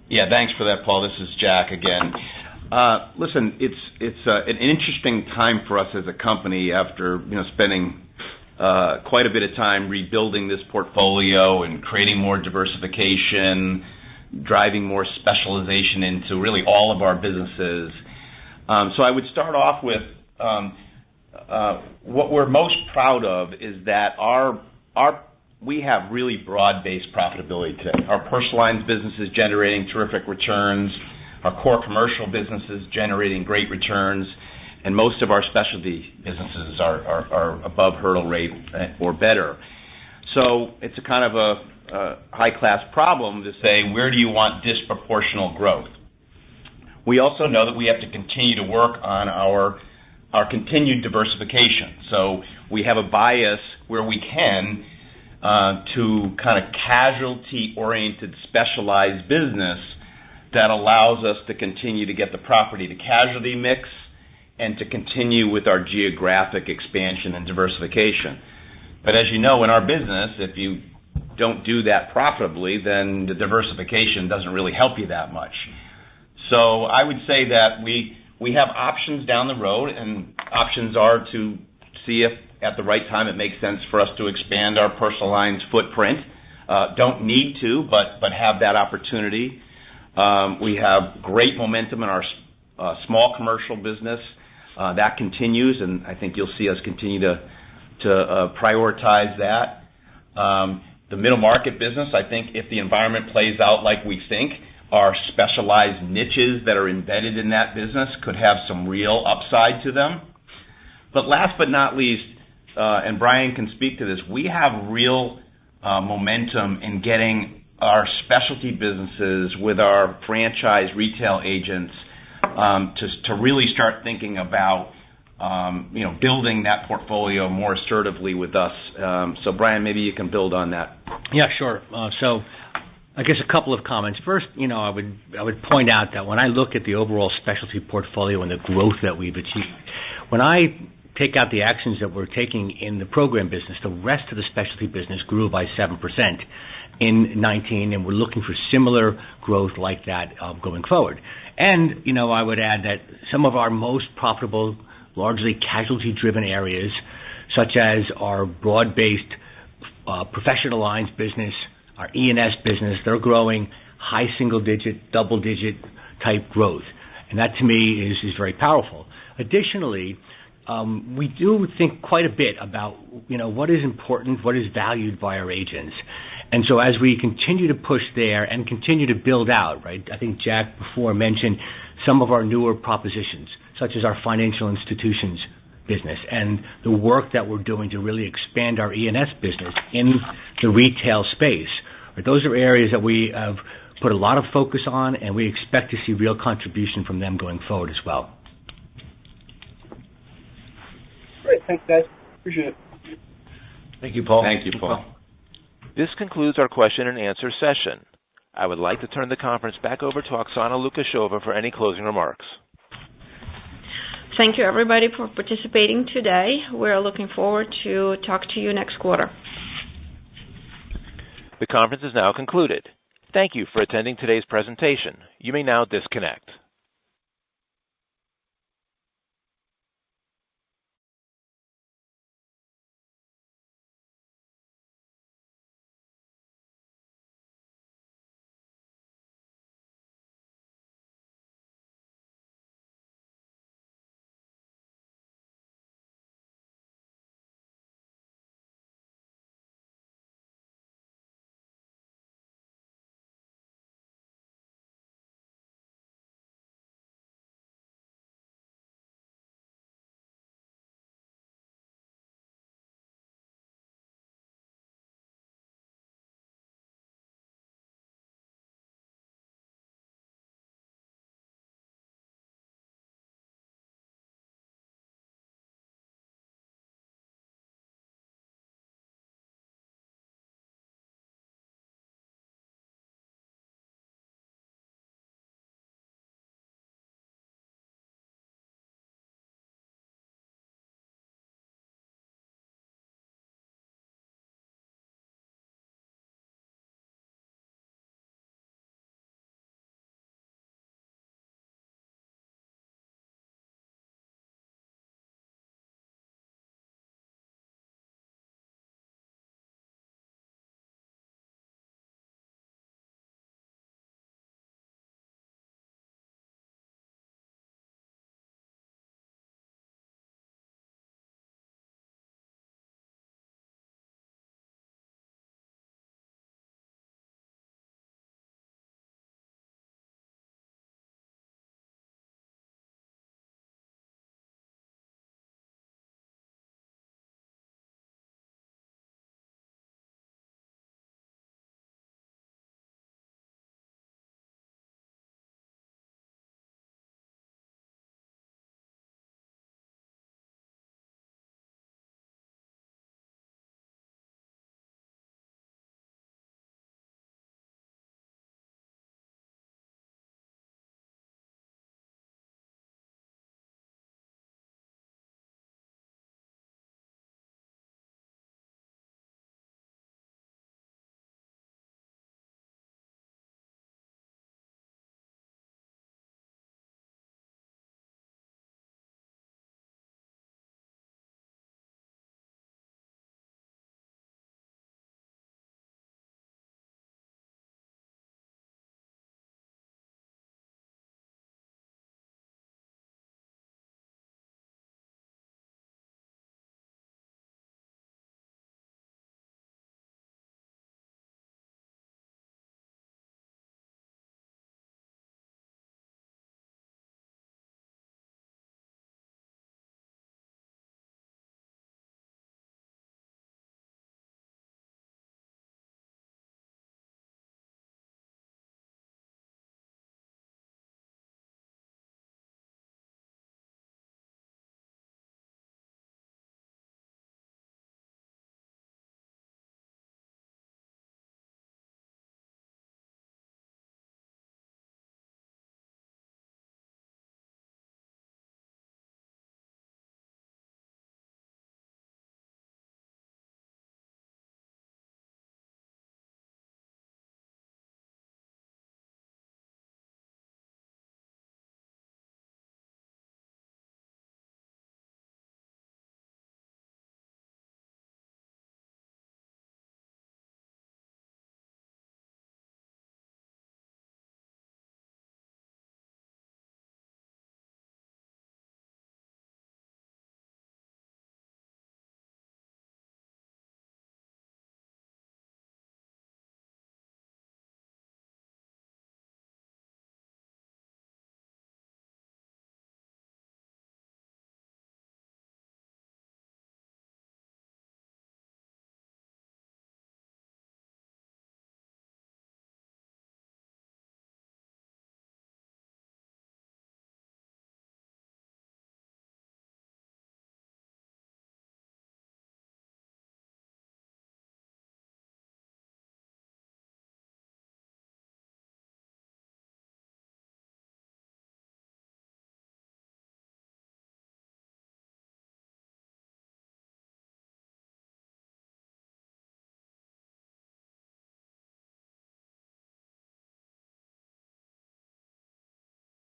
[SPEAKER 3] Yeah, thanks for that, Paul. This is Jack again. Listen, it's an interesting time for us as a company after spending quite a bit of time rebuilding this portfolio and creating more diversification, driving more specialization into really all of our businesses. So I would start off with what we're most proud of is that we have really broad-based profitability today. Our personal lines business is generating terrific returns. Our core commercial business is generating great returns. And most of our specialty businesses are above hurdle rate or better. So it's a kind of a high-class problem to say, where do you want disproportional growth? We also know that we have to continue to work on our continued diversification. So we have a bias where we can to kind of casualty-oriented specialized business that allows us to continue to get the property to casualty mix and to continue with our geographic expansion and diversification. But as you know, in our business, if you don't do that profitably, then the diversification doesn't really help you that much. So I would say that we have options down the road, and options are to see if at the right time it makes sense for us to expand our personal lines footprint. Don't need to, but have that opportunity. We have great momentum in our small commercial business. That continues, and I think you'll see us continue to prioritize that. The middle market business, I think if the environment plays out like we think, our specialized niches that are embedded in that business could have some real upside to them. But last but not least, and Brian can speak to this, we have real momentum in getting our specialty businesses with our franchise retail agents to really start thinking about building that portfolio more assertively with us. So Brian, maybe you can build on that.
[SPEAKER 6] Yeah, sure. So I guess a couple of comments. First, I would point out that when I look at the overall specialty portfolio and the growth that we've achieved, when I take out the actions that we're taking in the program business, the rest of the specialty business grew by 7% in 19, and we're looking for similar growth like that going forward. And, I would add that some of our most profitable, largely casualty-driven areas, such as our broad-based professional lines business, our E&S business, they're growing high single-digit, double-digit type growth. And that, to me, is very powerful. Additionally, we do think quite a bit about, what is important, what is valued by our agents. And so as we continue to push there and continue to build out, right, I think Jack before mentioned some of our newer propositions, such as our financial institutions business and the work that we're doing to really expand our E&S business in the retail space. Right, those are areas that we have put a lot of focus on, and we expect to see real contribution from them going forward as well.
[SPEAKER 10] Great. Thanks, guys. Appreciate it.
[SPEAKER 3] Thank you, Paul. Thank you, Paul.
[SPEAKER 1] This concludes our question and answer session. I would like to turn the conference back over to Oksana Lukasheva for any closing remarks.
[SPEAKER 2] Thank you, everybody, for participating today. We're looking forward to talk to you next quarter.
[SPEAKER 1] The conference is now concluded. Thank you for attending today's presentation. You may now disconnect.